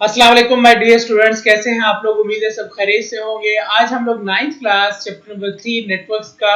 अस्सलाम वालेकुम my dear students, कैसे हैं आप लोग। उम्मीद है सब खैरियत से होंगे। आज हम लोग 9th class chapter number 3 networks का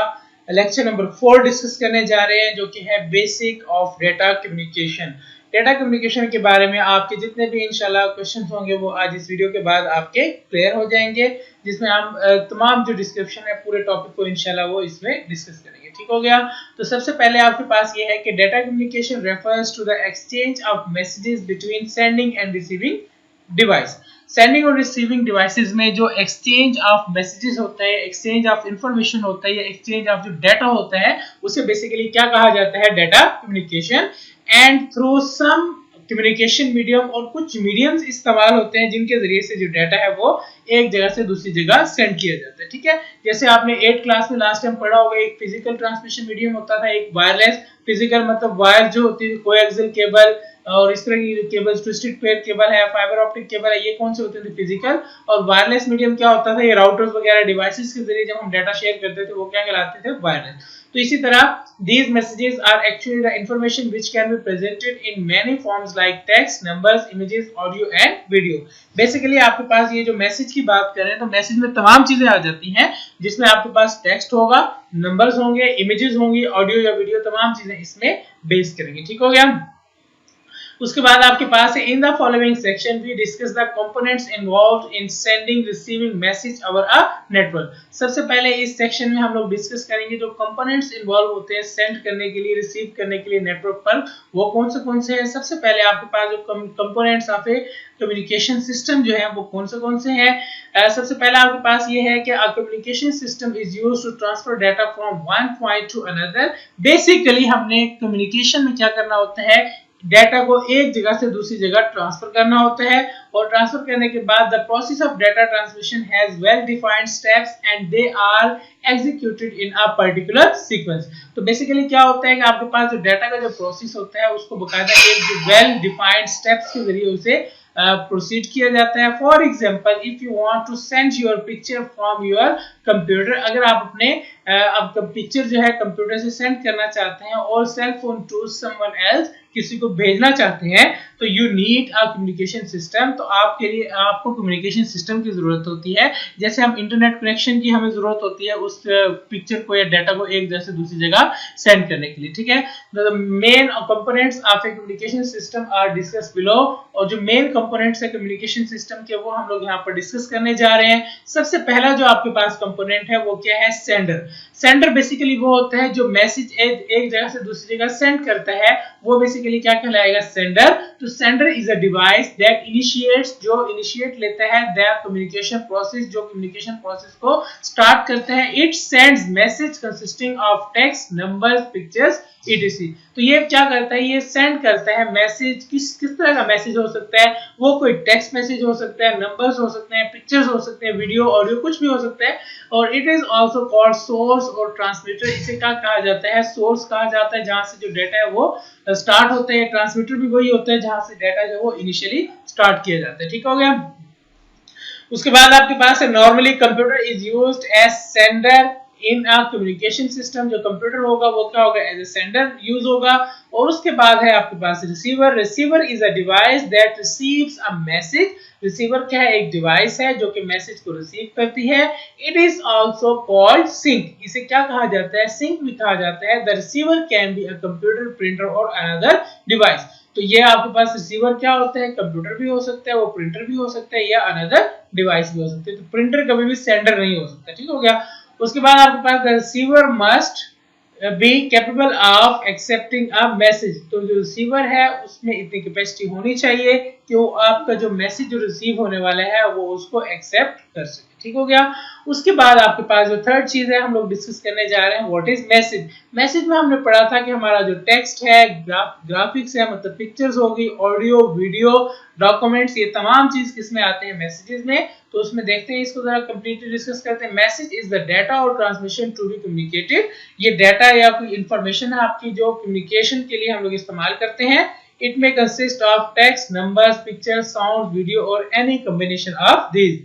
लेक्चर नंबर 4 डिस्कस करने जा रहे हैं, जो कि है basic of data communication. Data communication के बारे में आपके जितने भी इंशाल्लाह क्वेश्चंस होंगे वो आज इस वीडियो के बाद आपके क्लियर हो जाएंगे, जिसमें हम तमाम जो डिस्क्रिप्शन है पूरे टॉपिक को इंशाल्लाह वो इसमें डिस्कस करेंगे। ठीक हो गया। तो सबसे पहले आपके पास ये है कि data communication refers to the exchange of messages between sending and receiving device. Sending और रिसीविंग डिवाइसेस में जो एक्सचेंज ऑफ मैसेजेस होता है, एक्सचेंज ऑफ इंफॉर्मेशन होता है या एक्सचेंज ऑफ जो डाटा होता है, उसे बेसिकली क्या कहा जाता है, data communication. And through some communication medium, और कुछ मीडियम्स इस्तेमाल होते हैं जिनके जरिए से जो डाटा है वो एक जगह से दूसरी जगह सेंड किया जाता है। ठीक है, जैसे आपने 8th क्लास में लास्ट टाइम पढ़ा होगा, एक फिजिकल ट्रांसमिशन मीडियम होता था, एक वायरलेस। फिजिकल मतलब वायर जो होती है, कोएक्सियल केबल और इस तरह की केबल, ट्विस्टेड पेयर केबल है, फाइबर ऑप्टिक केबल है, ये कौन से होते थे, फिजिकल। और वायरलेस मीडियम क्या होता था, ये राउटर्स वगैरह डिवाइसेस के जरिए जब हम डाटा शेयर करते थे वो क्या कहलाते थे, वायरलेस। तो इसी तरह these messages are actually the information which can be presented in many forms like text, numbers, images, audio and video। Basically आपके पास ये जो मैसेज की बात करें तो मैसेज में तमाम चीजें आ जाती हैं, जिसमें आपके पास टेक्स्ट होगा, नंबर्स होंगे, इमेजेस होंगी, ऑडियो या वीडियो, तमाम चीजें इसमें बेस करेंगे। ठीक हो गया। उसके बाद आपके पास है in the following section we discuss the components involved in sending receiving message over a network. सबसे पहले इस सेक्शन में हम लोग डिस्कस करेंगे जो कंपोनेंट्स इन्वॉल्व होते हैं सेंड करने के लिए, रिसीव करने के लिए नेटवर्क पर, वो कौन से हैं। सबसे पहले आपके पास जो components of a communication system जो है वो कौन से हैं। सबसे पहला आपके पास ये है कि a communication system is used to transfer data from one point to another. Basically हमने कम्युनिकेशन में क्या करना होता है, डाटा को एक जगह से दूसरी जगह ट्रांसफर करना होता है, और ट्रांसफर करने के बाद the process of data transmission has well defined steps and they are executed in a particular sequence. तो बेसिकली क्या होता है कि आपके पास जो डाटा का जो प्रोसेस होता है उसको बकायदा एक वेल डिफाइंड स्टेप्स के जरिए उसे प्रोसीड किया जाता है। For example, if you want to send your picture from your computer, अगर आप अपने अब पिक्चर जो है कंप्यूटर से सेंड करना चाहते हैं और cell phone to someone else, किसी को भेजना चाहते हैं, तो you need a communication system. तो आपके लिए आपको कम्युनिकेशन सिस्टम की जरूरत होती है। जैसे हम इंटरनेट कनेक्शन की हमें जरूरत होती है उस पिक्चर को या डाटा को एक जगह से दूसरी जगह सेंड करने के लिए। ठीक है, the main components of a communication system are discuss below. और जो मेन कंपोनेंट्स है कम्युनिकेशन सिस्टम के वो हम लोग यहाँ पर डिस्कस करने जा रहे हैं। सबसे पहला जो आपके पास कंपोनेंट है वो क्या है, सेंडर। सेंडर बेसिकली वो होता है जो मैसेज एक जगह से दूसरी जगह सेंड करता है, वो बेसिकली क्या कहलाएगा, सेंडर। तो sender is a device that initiates, जो इनिशिएट लेता है द कम्युनिकेशन प्रोसेस, जो कम्युनिकेशन प्रोसेस को स्टार्ट करता है। It sends message consisting of text, numbers, pictures etc। तो ये क्या करता है, ये सेंड करता है मैसेज। किस तरह का मैसेज हो सकता है, वो कोई टेक्स्ट मैसेज हो सकता है, नंबर्स हो सकते हैं, पिक्चर्स हो सकते हैं, वीडियो, ऑडियो, कुछ भी हो सकता है। और it is also called source और ट्रांसमीटर। इसे क्या कहा जाता है, सोर्स कहा जाता है, जहां से जो डाटा है वो स्टार्ट होता है। ट्रांसमीटर भी वही होता है जहां से डाटा जो वो इनिशियली स्टार्ट किया जाता है। ठीक हो गया। उसके बाद आपके पास है normally computer is used as sender in a communication system. जो कंप्यूटर होगा वो क्या होगा, एज ए सेंडर यूज होगा। और उसके बाद है आपके पास receiver. Receiver is a device that receives a message. Receiver क्या है, एक डिवाइस है जो कि मैसेज को रिसीव करती है। It is also called sink. इसे क्या कहा जाता है, सिंक भी कहा जाता है। The receiver can be a computer, printer और अनदर डिवाइस। तो ये आपके पास रिसीवर क्या होता है, कंप्यूटर भी हो सकता है, वो प्रिंटर भी हो सकता है, या अनदर डिवाइस भी हो सकते हैं। तो प्रिंटर कभी भी सेंडर नहीं हो सकता। ठीक हो गया। उसके बाद आपके पास the receiver must be capable of accepting a message. तो जो रिसीवर है उसमें इतनी कैपेसिटी होनी चाहिए कि वो आपका जो मैसेज जो रिसीव होने वाला है वो उसको एक्सेप्ट कर सके। ठीक हो गया। उसके बाद आपके पास जो थर्ड चीज है हम लोग डिस्कस करने जा रहे हैं, व्हाट इज मैसेज। मैसेज में हमने पढ़ा था कि हमारा जो टेक्स्ट है, ग्राफिक्स है, मतलब पिक्चर्स होगी, ऑडियो, वीडियो, डॉक्यूमेंट्स, ये तमाम चीज किसमें आते हैं, मैसेजेस में। तो उसमें देखते हैं, इसको जरा कंप्लीटली डिस्कस करते हैं। मैसेज इज द डाटा और ट्रांसमिशन टू बी कम्युनिकेटेड। ये डाटा या कोई इंफॉर्मेशन है आपकी जो कम्युनिकेशन के लिए हम लोग इस्तेमाल करते हैं। इट में consist of text, numbers, pictures, sound, video और एनी कॉम्बिनेशन ऑफ दीज।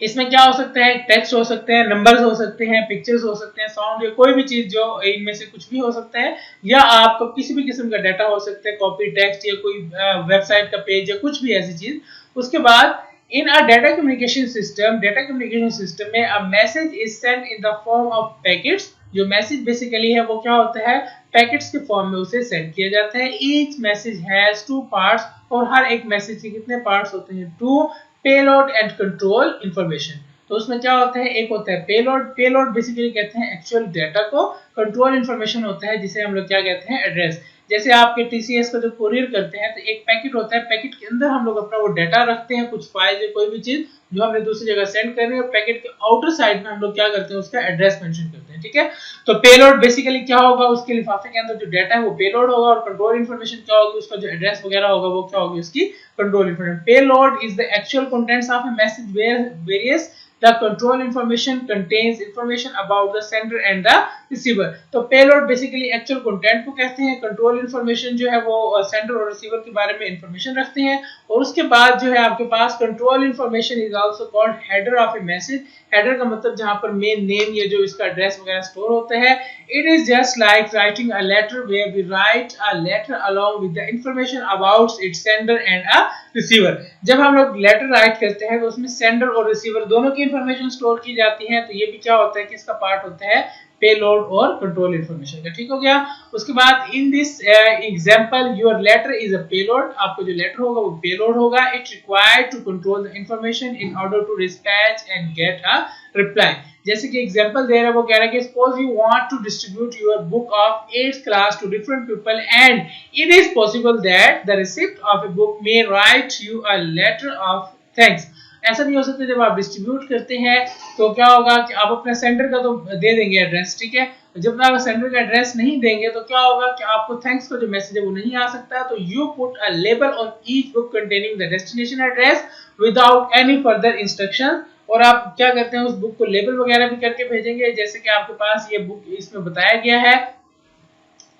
इसमें क्या हो सकता है, टेक्स्ट हो सकते हैं, नंबर्स हो सकते हैं, पिक्चर्स हो सकते हैं, साउंड या कोई भी चीज जो इनमें से कुछ भी हो सकता है, या आपको किसी भी किस्म का डाटा हो सकता है, कॉपी टेक्स्ट या कोई वेबसाइट का पेज या कुछ भी ऐसी चीज। उसके बाद in a data communication system में a message is sent in the form of packets. जो मैसेज बेसिकली है वो क्या होता है, पैकेट्स के फॉर्म में उसे सेंड किया जाता है। Each message has two parts, और हर एक मैसेज के कितने पार्ट्स होते हैं, two, payload and control information. तो उसमें क्या होता है, एक होता है पेलोड, पेलोड बेसिकली कहते हैं एक्चुअल डाटा को, कंट्रोल इंफॉर्मेशन होता है जिसे हम लोग क्या कहते हैं, एड्रेस। जैसे आपके टीसीएस का जो कुरियर करते हैं तो एक पैकेट होता है, पैकेट के अंदर हम लोग अपना वो डाटा रखते हैं, कुछ फाइल या कोई भी चीज जो हमने दूसरी जगह सेंड करनी है, और पैकेट के आउटर साइड में हम लोग क्या करते हैं, उसका एड्रेस मेंशन करते हैं, ठीक है। तो पेलोड बेसिकली क्या होगा, उसके लिफाफे के अंदर जो डाटा है वो पेलोड होगा, और कंट्रोल इंफॉर्मेशन क्या होगी, उसका जो एड्रेस वगैरह होगा वो क्या होगी, उसकी control information. Payload is the actual contents of a message where various the control information contains information about the sender and the receiver। तो पेलोड बेसिकली एक्चुअल कंटेंट को कहते हैं, कंट्रोल इंफॉर्मेशन जो है वो सेंडर और रिसीवर के बारे में इंफॉर्मेशन रखते हैं, और उसके बाद जो है आपके पास control information is also called header of a message. Header का मतलब जहां पर मेन नेम या जो इसका एड्रेस वगैरह स्टोर होता है। It is just like writing a letter where we write a letter along with the information about its sender and a receiver. जब हम लोग लेटर राइट करते हैं तो उसमें सेंडर और रिसीवर दोनों की इंफॉर्मेशन स्टोर की जाती है, तो ये भी क्या होता है कि इसका पार्ट होता है पेलोड और कंट्रोल इंफॉर्मेशन का, ठीक हो गया। उसके बाद in this example your letter is a payload, आपको जो लेटर होगा वो पेलोड होगा। It required to control the information in order to dispatch and get a reply. जैसे कि एग्जांपल दे रहा है, वो कह रहा है कि suppose you want to distribute your book of 8th class to different people and it is possible that the receipt of a book may write you a letter of thanks. ऐसा नहीं हो सकता, जब आप डिस्ट्रीब्यूट करते हैं तो क्या होगा कि आप अपने सेंडर का तो दे देंगे एड्रेस, ठीक है। जब आप सेंडर का एड्रेस नहीं देंगे तो क्या होगा कि आपको थैंक्स का जो मैसेज है वो नहीं आ सकता। तो you put a label on each book containing the destination address without any further instruction. और आप क्या करते हैं, उस बुक को लेबल वगैरह भी करके भेजेंगे, जैसे कि आपके पास ये बुक इसमें बताया गया है,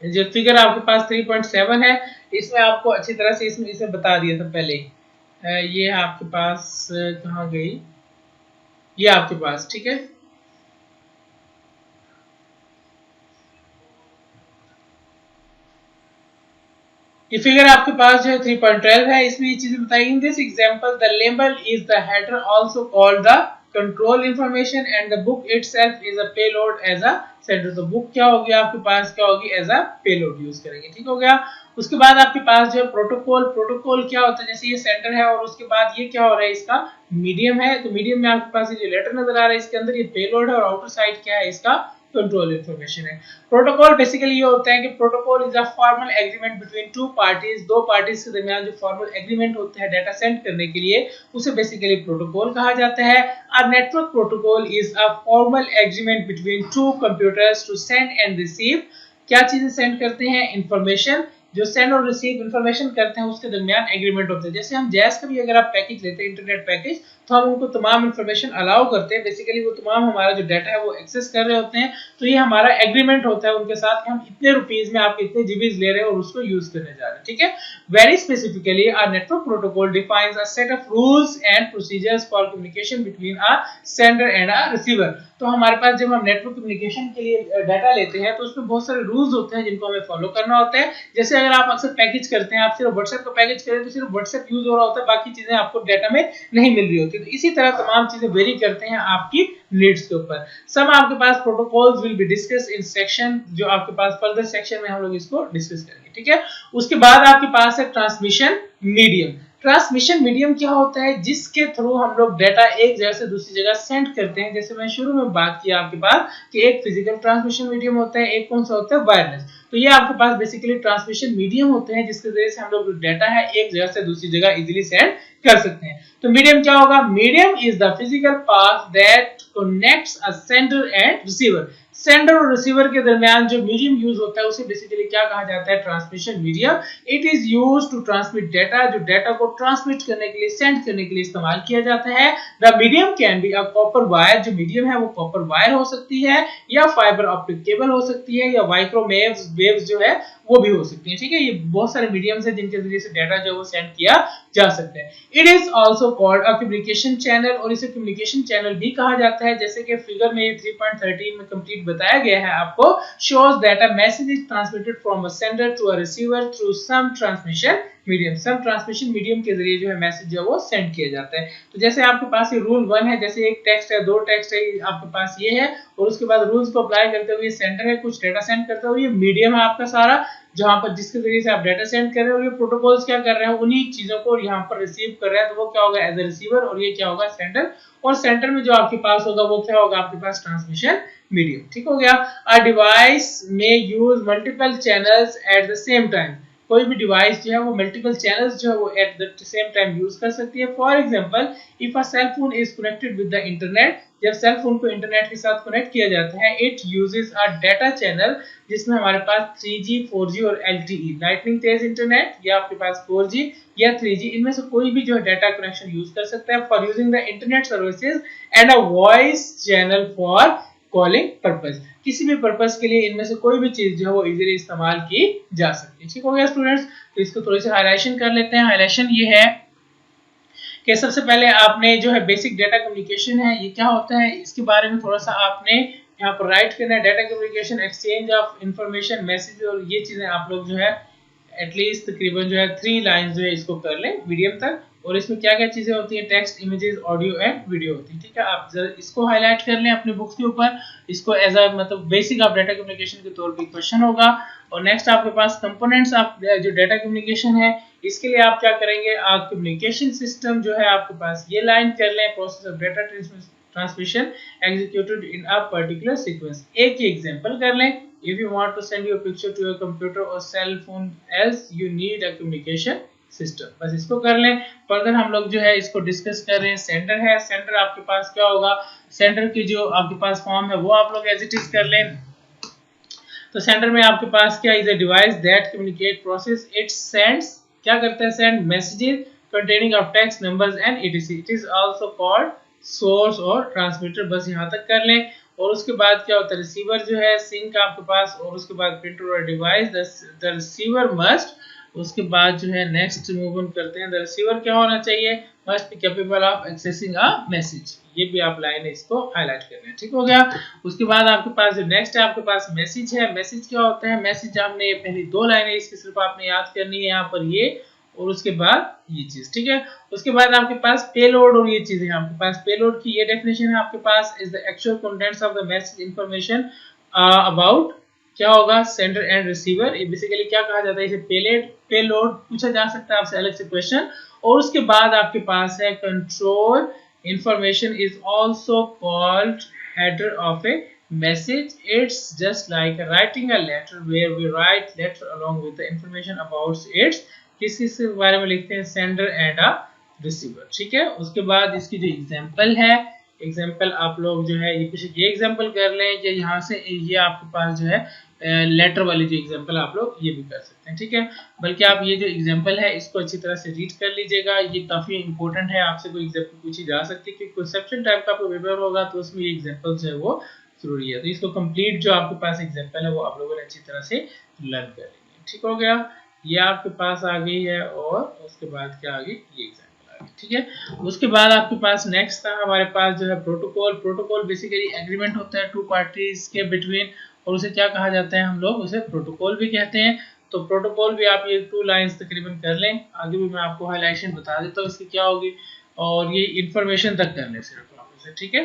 जो फिगर आपके पास 3.7 है, इसमें आपको अच्छी तरह से इसमें इसे बता दिया था पहले ही। ये आपके पास कहाँ गई, ये आपके पास, ठीक है। ये फिगर आपके पास जो है 3.12 है, इसमें ये चीजें बताई। In this example the label is the header also called the control information and the book itself is a payload as a sender. तो बुक क्या होगी आपके पास, क्या होगी, एज अ पेलोड यूज करेंगे, ठीक हो गया। उसके बाद आपके पास जो है प्रोटोकॉल, प्रोटोकॉल क्या होता है, जैसे ये सेंडर है और उसके बाद ये क्या हो रहा है, इसका मीडियम है। तो मीडियम में आपके पास ये जो लेटर नजर आ रहा है इसके अंदर ये पेलोड है, और आउटर साइड क्या है, इसका कंट्रोल इंफॉर्मेशन है। प्रोटोकॉल बेसिकली ये होता है कि protocol is a formal agreement between to parties, दो पार्टीज के दरमियान जो फॉर्मल एग्रीमेंट होता है डाटा सेंड करने के लिए, उसे बेसिकली प्रोटोकॉल कहा जाता है। A network protocol is a formal agreement between two computers to send and receive. क्या चीजें सेंड करते हैं, इंफॉर्मेशन। जो सेंड और रिसीव इंफॉर्मेशन करते हैं उसके दरमियान एग्रीमेंट होता है। जैसे हम जैस का भी अगर आप पैकेज लेते हैं, इंटरनेट पैकेज, तो हम उनको तमाम इंफॉर्मेशन अलाउ करते हैं, बेसिकली वो तमाम हमारा जो डाटा है वो एक्सेस कर रहे होते हैं। तो ये हमारा एग्रीमेंट होता है उनके साथ कि हम इतने रुपीस में आपके इतने जीबीज ले रहे हैं और उसको यूज करने जा रहे हैं, ठीक है। Very specifically a network protocol defines a set of rules and procedures for communication between a sender and a receiver. तो हमारे पास जब हम नेटवर्क कम्युनिकेशन के लिए डाटा लेते हैं तो उसमें बहुत सारे रूल्स होते हैं जिनको हमें फॉलो करना होता है। जैसे अगर आप अक्सर पैकेज करते हैं, आप सिर्फ व्हाट्सएप का पैकेज करें तो सिर्फ व्हाट्सएप यूज हो रहा होता है, बाकी चीजें आपको डाटा में नहीं मिल रही होती। तो इसी तरह तमाम चीजें वेरी करते हैं आपकी नीड्स के ऊपर। सब आपके पास protocols will be discuss in section, जो आपके पास फर्दर सेक्शन में हम लोग इसको डिस्कस करेंगे, ठीक है। उसके बाद आपके पास है ट्रांसमिशन मीडियम। ट्रांसमिशन मीडियम क्या होता है, जिसके थ्रू हम लोग डाटा एक जगह से दूसरी जगह सेंड करते हैं। जैसे मैं शुरू में बात किया आपके पास कि एक फिजिकल ट्रांसमिशन मीडियम होता है, एक कौन सा होता है, वायरलेस। तो ये आपके पास बेसिकली ट्रांसमिशन मीडियम होते हैं जिसके जरिए से हम लोग डाटा है एक जगह से दूसरी जगह इजीली सेंड कर सकते हैं। तो मीडियम क्या होगा, medium is the physical path that connects a sender and receiver. Sender और रिसीवर के दरमियान जो मीडियम यूज होता है उसे बेसिकली क्या कहा जाता है, transmission medium. It is used to transmit data, जो डाटा को ट्रांसमिट करने के लिए, सेंड करने के लिए इस्तेमाल किया जाता है। The medium can be a copper wire, जो मीडियम है वो कॉपर वायर हो सकती है, या फाइबर ऑप्टिक केबल हो सकती है, या माइक्रोवेव्स वेव्स जो है वो भी हो सकती है, ठीक है। ये बहुत सारे मीडियम्स हैं जिनके जरिए से डाटा जो है वो सेंड किया जा सकते हैं। It is also called a communication channel, और इसे कम्युनिकेशन चैनल भी कहा जाता है। जैसे कि फिगर में 3.13 में कंप्लीट बताया गया है आपको, shows that a message is transmitted from a sender to a receiver through some transmission medium. Some transmission medium के जरिए जो है मैसेज जो है वो सेंड किया जाता है। तो जैसे आपके पास ये रूल 1 है, जैसे एक टेक्स्ट है, 2 टेक्स्ट है, आपके पास ये है, और उसके बाद रूल्स को अप्लाई करते हुए सेंडर है, कुछ डेटा सेंड करता हुआ ये मीडियम है आपका सारा, जहां पर जिसके जरिए से आप डेटा सेंड कर रहे हो। ये प्रोटोकॉल्स क्या कर रहे हैं, उन्हीं चीजों को यहाँ पर रिसीव कर रहा है, तो वो क्या होगा एज ए रिसीवर, और ये क्या होगा सेंडर। और सेंटर में जो आपके पास होगा वो क्या होगा आपके पास ट्रांसमिशन मीडियम। ठीक हो गया। अ डिवाइस में use multiple channels eight the same time. कोई भी डिवाइस जो है वो मल्टीपल चैनल्स जो है वो at the same time use कर सकती है। For example, if a cell phone is connected with the internet, जब सेल फोन को इंटरनेट के साथ कनेक्ट किया जाता है, it uses a data channel, जिसमें हमारे पास 3G 4G और LTE लाइटनिंग तेज इंटरनेट, या आपके पास 4G या 3G, इनमें से कोई भी जो है डाटा कनेक्शन यूज कर सकता है for using the internet services, and a voice channel for calling purpose. किसी भी पर्पस के लिए इनमें से कोई भी चीज जो है वो इजीली इस्तेमाल की जा सकती है। ठीक हो गया स्टूडेंट्स। तो इसको थोड़ी सी हाइलाइटेशन कर लेते हैं। हाइलाइटेशन ये है कि सबसे पहले आपने जो है बेसिक डेटा कम्युनिकेशन है ये क्या होता है, इसके बारे में थोड़ा सा आपने यहाँ पर राइट करना है। Data communication, exchange of information, message, और ये चीजें आप लोग जो है एटलीस्ट तकरीबन जो है 3 लाइन जो है इसको कर लें मीडियम तक। और इसमें क्या क्या चीजें होती हैं, text, images, audio and video होती है। ठीक है, आप जरा इसको हाईलाइट कर लें अपनी बुक्स के ऊपर। इसको एज अ मतलब बेसिक ऑफ डेटा कम्युनिकेशन के तौर पे क्वेश्चन होगा। और नेक्स्ट आपके पास कंपोनेंट्स ऑफ जो डेटा कम्युनिकेशन है, इसके लिए आप क्या करेंगे, आप कम्युनिकेशन सिस्टम जो है आपके पास ये लाइन कर लें, process of data transmission executed in a particular sequence. एक ही एग्जांपल कर लें, if you want to send your picture to your computer or cell phone else you need a communication system। बस इसको कर लें। फर्दर हम लोग जो है इसको डिस्कस कर रहे हैं। सेंडर है, सेंडर आपके पास क्या होगा, सेंडर की जो आपके पास फॉर्म है वो आप लोग एज इट इज कर लें। तो सेंडर में आपके पास क्या, is a device that communicate process, it sends, क्या करता है, send messages containing of text, numbers and etc। It is also called source और ट्रांसमीटर। बस यहाँ तक कर लें। और उसके बाद क्या होता है, रिसीवर जो है सिंक आपके पास, और उसके बाद प्रिंटर और डिवाइस, द रिसीवर मस्ट, उसके बाद जो है नेक्स्ट मूव ऑन करते हैं। द रिसीवर क्या होना चाहिए, must be capable of accessing a message. ये भी आप लाइन है इसको हाईलाइट कर लें। ठीक हो गया। उसके बाद आपके पास जो नेक्स्ट है आपके पास मैसेज है। मैसेज क्या होता है, मैसेज आपने पहली 2 लाइनें इसकी सिर्फ आपने याद करनी है यहाँ पर ये, और उसके बाद ये चीज। ठीक है, उसके बाद आपके पास पेलोड और ये चीजें हैं। आपके पास पेलोड की ये डेफिनेशन है आपके पास, is the actual contents of the message information about, क्या होगा, सेंडर एंड रिसीवर। ये बेसिकली क्या कहा जाता है, इसे पेलोड पूछा जा सकता है आपसे अलग से क्वेश्चन। और उसके बाद आपके पास है control information, is also called header of A message। It's just like writing a letter where we write letter along with the information about its, किसी से बारे में लिखते हैं, सेंडर एंड अ रिसीवर। ठीक है, उसके बाद इसकी जो एग्जांपल है, एग्जांपल आप लोग जो है ये एग्जांपल कर लें कि यहाँ से ये आपके पास जो है लेटर वाली जो एग्जांपल आप लोग ये भी कर सकते हैं। ठीक है, बल्कि आप ये जो एग्जांपल है इसको अच्छी तरह से रीड कर लीजिएगा, ये काफी इंपॉर्टेंट है। आपसे कोई एग्जांपल पूछी जा सकती है कि कंसेप्शन टाइप का आपको पेपर होगा तो उसमें ये एग्जांपल जो है वो जरूरी है। तो इसको कंप्लीट जो आपके पास एग्जांपल है वो आप लोगों ने अच्छी तरह से लर्न कर लेंगे। ठीक हो गया, ये आपके पास आ गई है, और उसके बाद क्या आ गई, ये एग्जांपल आ गई। ठीक है, उसके बाद आपके पास नेक्स्ट था हमारे पास जो है प्रोटोकॉल। प्रोटोकॉल बेसिकली एग्रीमेंट होता है 2 पार्टीज के बिटवीन, और उसे क्या कहा जाता है, हम लोग उसे प्रोटोकॉल भी कहते हैं। तो प्रोटोकॉल भी आप ये 2 लाइंस तकरीबन कर लें। आगे भी मैं आपको हाईलाइटेशन बता देता हूँ इसकी क्या होगी, और ये इंफॉर्मेशन तक कर लें सिर्फ आप इसे। ठीक है,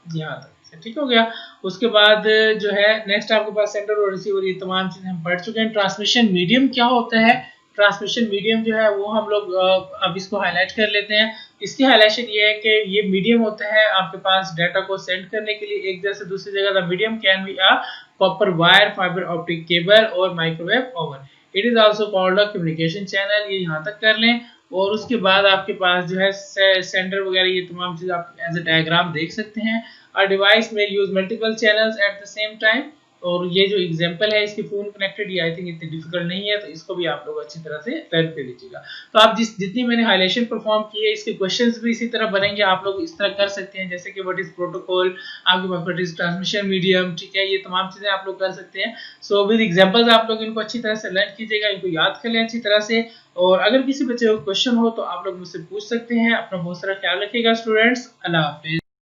यहाँ तक ठीक हो गया। उसके बाद जो है नेक्स्ट आपके पास सेंडर और रिसीवर, ये तमाम चीजें हम पढ़ चुके हैं। ट्रांसमिशन मीडियम क्या होता है, ट्रांसमिशन मीडियम जो है वो हम लोग अब इसको हाईलाइट कर लेते हैं। इसकी हाईलाइटेशन ये है कि ये मीडियम होता है आपके पास डाटा को सेंड करने के लिए एक जगह से दूसरी जगह। The medium can be a copper wire, fibre optic cable और microwave oven. It is also called a communication channel. ये यहाँ तक कर लें। और उसके बाद आपके पास जो है सेंडर वगैरह ये तमाम चीज आप एज ए डायग्राम देख सकते हैं। A device may use multiple channels at the same time। और ये जो एग्जांपल है इसकी फोन कनेक्टेड, ये आई थिंक इतनी डिफिकल्ट नहीं है, तो इसको भी आप लोग अच्छी तरह से लर्न कर लीजिएगा। तो आप जितनी मैंने हाइलाइटेशन परफॉर्म की है इसके क्वेश्चंस भी इसी तरह बनेंगे, आप लोग इस तरह कर सकते हैं, जैसे कि व्हाट इज प्रोटोकॉल, आपके पास व्हाट इज ट्रांसमिशन मीडियम। ठीक है, ये तमाम चीजें आप लोग कर सकते हैं। सो विद एग्जांपल्स आप लोग इनको अच्छी तरह से लर्न कीजिएगा, इनको याद कर लें अच्छी तरह से। और अगर किसी बच्चे को क्वेश्चन हो तो आप लोग मुझसे पूछ सकते हैं। अपना बहुत सारा ख्याल रखिएगा स्टूडेंट्स। अल्लाह हाफिज।